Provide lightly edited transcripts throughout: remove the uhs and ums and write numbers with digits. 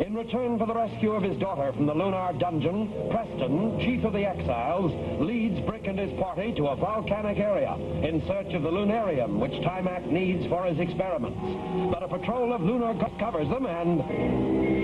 In return for the rescue of his daughter from the lunar dungeon, Preston, chief of the exiles, leads Brick and his party to a volcanic area in search of the lunarium which Timac needs for his experiments. But a patrol of lunar covers them and...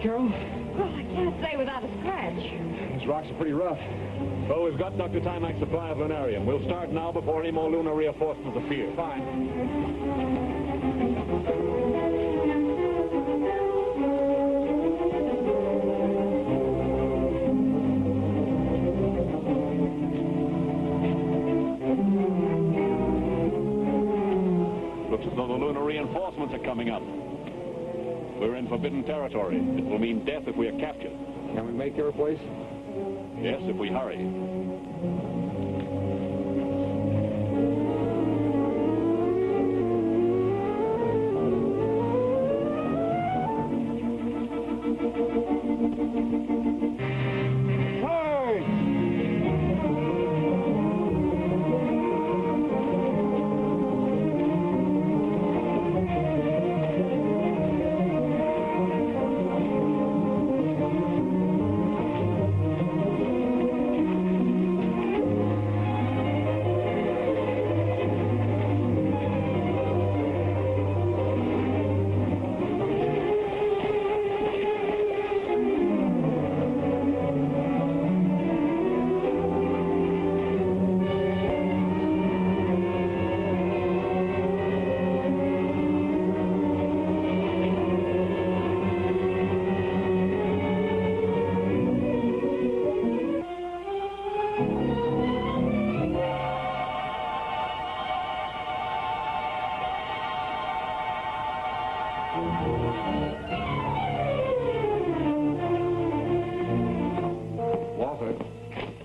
Carol? Well, I can't say without a scratch. These rocks are pretty rough. Well, we've got Dr. Timac's supply of lunarium. We'll start now before any more lunar reinforcements appear. Fine. Looks as though the lunar reinforcements are coming up. We're in forbidden territory. It will mean death if we are captured. Can we make your place? Yes, if we hurry. Walter,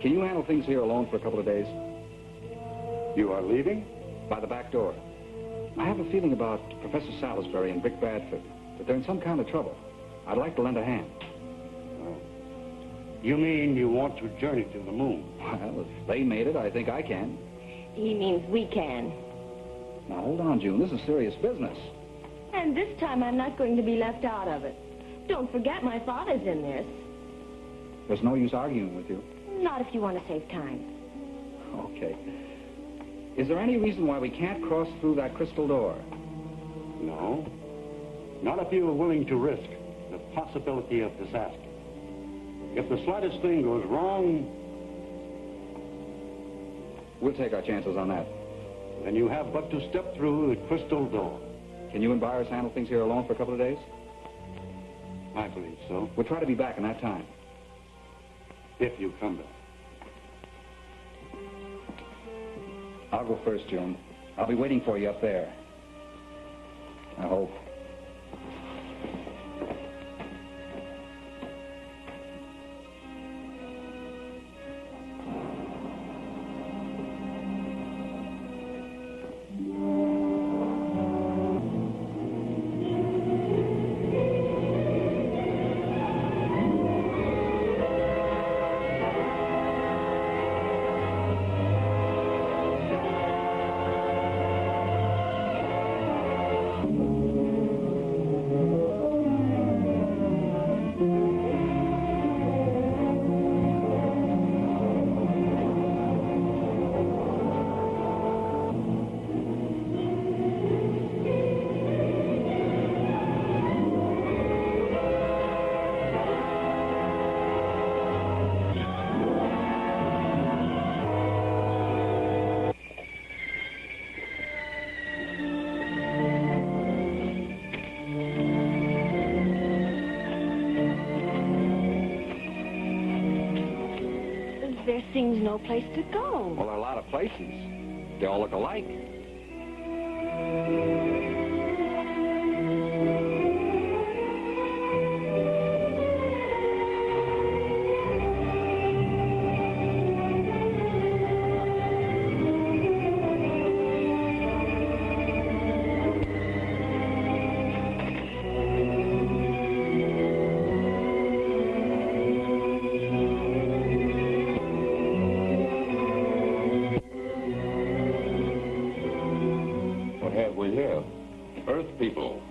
can you handle things here alone for a couple of days? You are leaving? By the back door. I have a feeling about Professor Salisbury and Brick Bradford, that they're in some kind of trouble. I'd like to lend a hand. You mean you want to journey to the moon? Well, if they made it, I think I can. He means we can. Now, hold on, June. This is serious business. And this time I'm not going to be left out of it. Don't forget my father's in this. There's no use arguing with you. Not if you want to save time. Okay. Is there any reason why we can't cross through that crystal door? No. Not if you are willing to risk the possibility of disaster. If the slightest thing goes wrong, We'll take our chances on that. then you have but to step through the crystal door. Can you and Byers handle things here alone for a couple of days? I believe so, We'll try to be back in that time. if you come back. I'll go first, June. I'll be waiting for you up there. I hope. There seems no place to go. Well, there are a lot of places. They all look alike. What have we here? Earth people.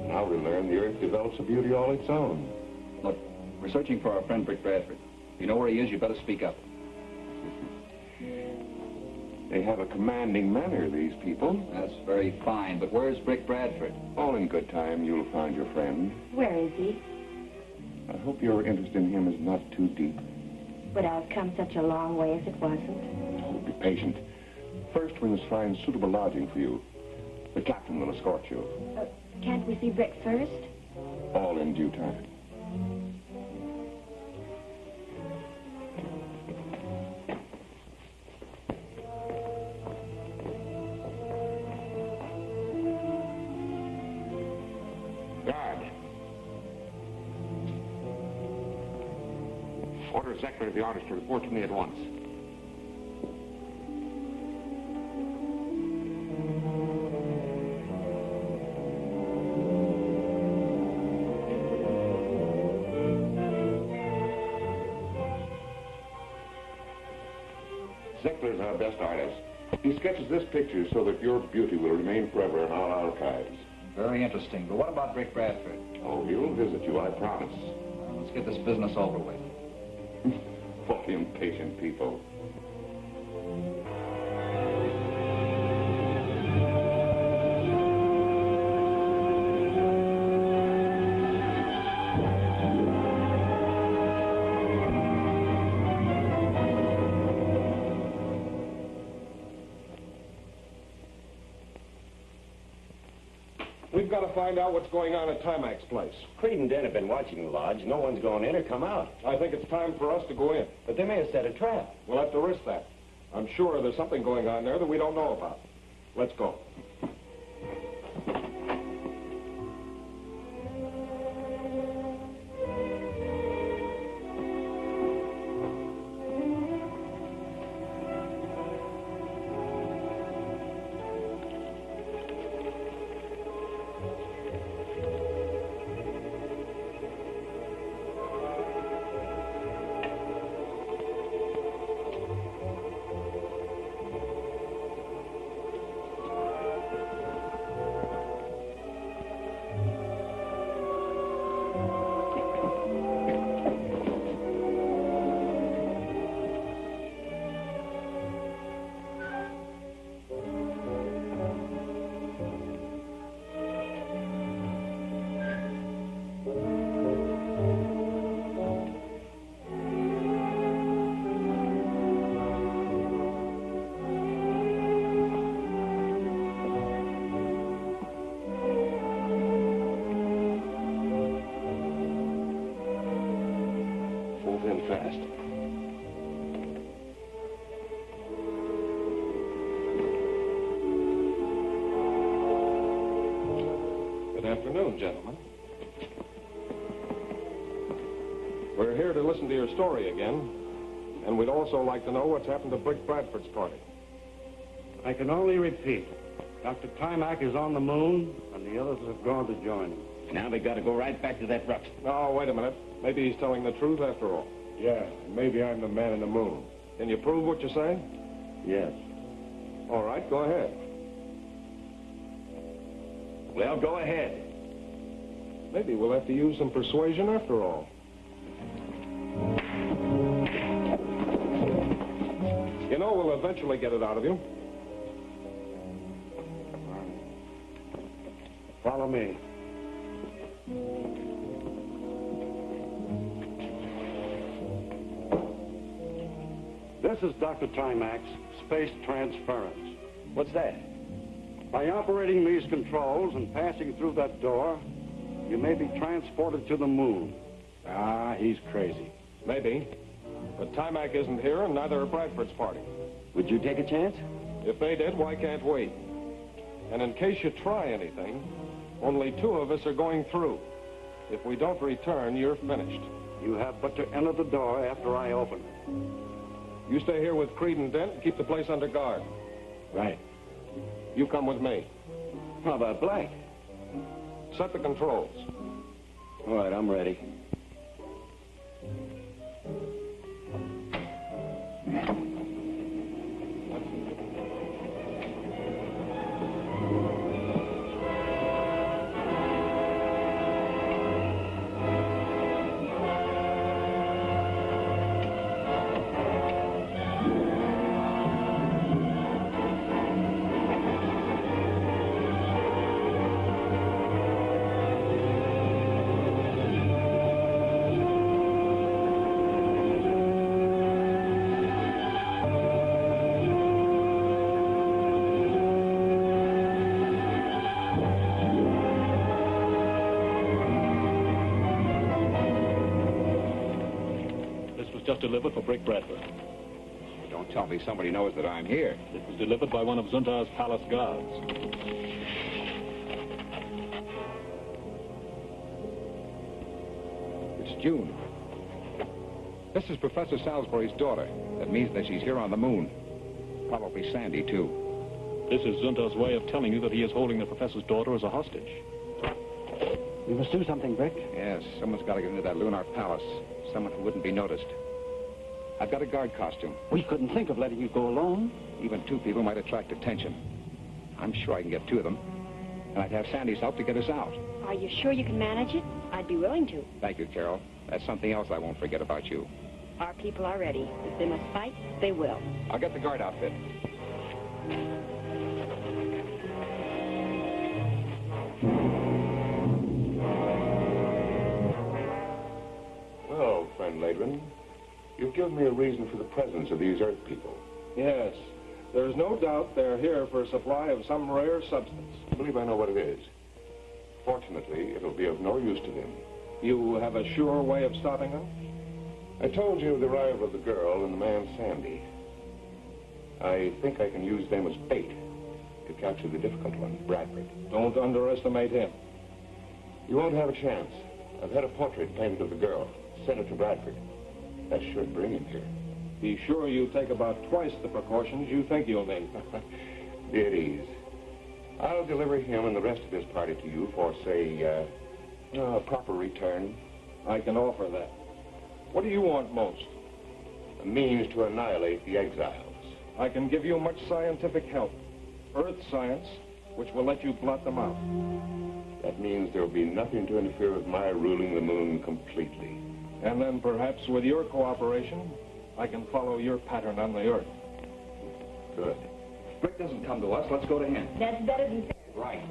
Now we learn the Earth develops a beauty all its own. Look, we're searching for our friend Brick Bradford. If you know where he is, you better speak up. They have a commanding manner, these people. That's very fine, but where's Brick Bradford? All in good time, you'll find your friend. Where is he? I hope your interest in him is not too deep. Would I have come such a long way if it wasn't? Oh, be patient. First, we must find suitable lodging for you. The captain will escort you. Can't we see Brick first? All in due time. Guard. Order Zeckler of the artist to report to me at once. Zeckler's our best artist. He sketches this picture so that your beauty will remain forever in our archives. Very interesting. But what about Brick Bradford? Oh, he'll visit you, I promise. Well, let's get this business over with. What impatient people. We've got to find out what's going on at Timac's place. Creed and Den have been watching the lodge. No one's going in or come out. I think it's time for us to go in. But they may have set a trap. We'll have to risk that. I'm sure there's something going on there that we don't know about. Let's go. fast. Good afternoon, gentlemen. We're here to listen to your story again, and we'd also like to know what's happened to Brick Bradford's party. I can only repeat. Dr. Timac is on the moon, and the others have gone to join him. Now they got to go right back to that rock. Oh, wait a minute. Maybe he's telling the truth after all. Yeah, maybe I'm the man in the moon. Can you prove what you're saying? Yes. All right, go ahead. Well, go ahead. Maybe we'll have to use some persuasion after all. You know, we'll eventually get it out of you. Follow me. This is Dr. Timac's space transference. What's that? By operating these controls and passing through that door, you may be transported to the moon. Ah, he's crazy. Maybe. But Timac isn't here, and neither are Bradford's party. Would you take a chance? If they did, why can't we? And in case you try anything, only 2 of us are going through. If we don't return, you're finished. You have but to enter the door after I open it. You stay here with Creed and Dent and keep the place under guard. Right. You come with me. How about Black? Set the controls. All right, I'm ready. Just delivered for Brick Bradford. Don't tell me somebody knows that I'm here. It was delivered by one of Zuntar's palace guards. It's June. This is Professor Salisbury's daughter. That means that she's here on the moon. Probably Sandy, too. This is Zuntar's way of telling you that he is holding the professor's daughter as a hostage. We must do something, Brick. Yes, someone's got to get into that lunar palace. Someone who wouldn't be noticed. I've got a guard costume. We couldn't think of letting you go alone. Even 2 people might attract attention. I'm sure I can get 2 of them. And I'd have Sandy's help to get us out. Are you sure you can manage it? I'd be willing to. Thank you, Carol. That's something else I won't forget about you. Our people are ready. If they must fight, they will. I'll get the guard outfit. Well, friend Ladrin, you've given me a reason for the presence of these Earth people. Yes. There's no doubt they're here for a supply of some rare substance. I believe I know what it is. Fortunately, it'll be of no use to them. You have a sure way of stopping them? I told you of the arrival of the girl and the man Sandy. I think I can use them as bait to capture the difficult one, Bradford. Don't underestimate him. You won't have a chance. I've had a portrait painted of the girl. Send it to Bradford. That should bring him here. Be sure you take about twice the precautions you think you'll need. Be at ease. I'll deliver him and the rest of his party to you for, say, a proper return. I can offer that. What do you want most? A means to annihilate the exiles. I can give you much scientific help. Earth science, which will let you blot them out. That means there'll be nothing to interfere with my ruling the moon completely. And then perhaps with your cooperation, I can follow your pattern on the Earth. Good. Brick doesn't come to us. Let's go to him. That's better than fair. Right.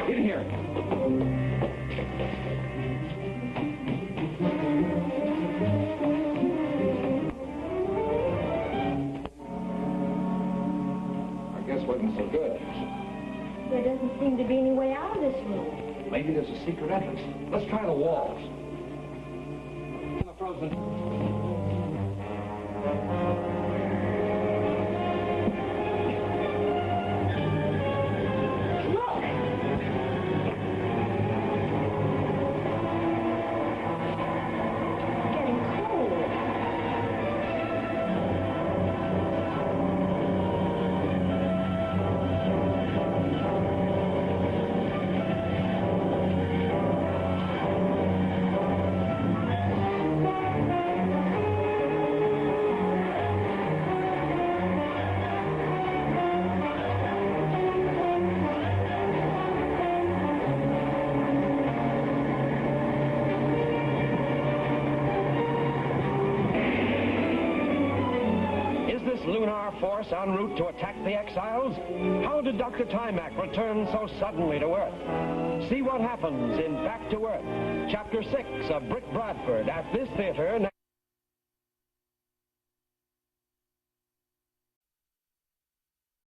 In here. I guess wasn't so good. There doesn't seem to be any way out of this room. Maybe there's a secret entrance. Let's try the walls. The frozen. Look! It's getting cold. Lunar force en route to attack the exiles? How did Dr. Timac return so suddenly to Earth? See what happens in Back to Earth, Chapter 6 of Bradford at this theater next.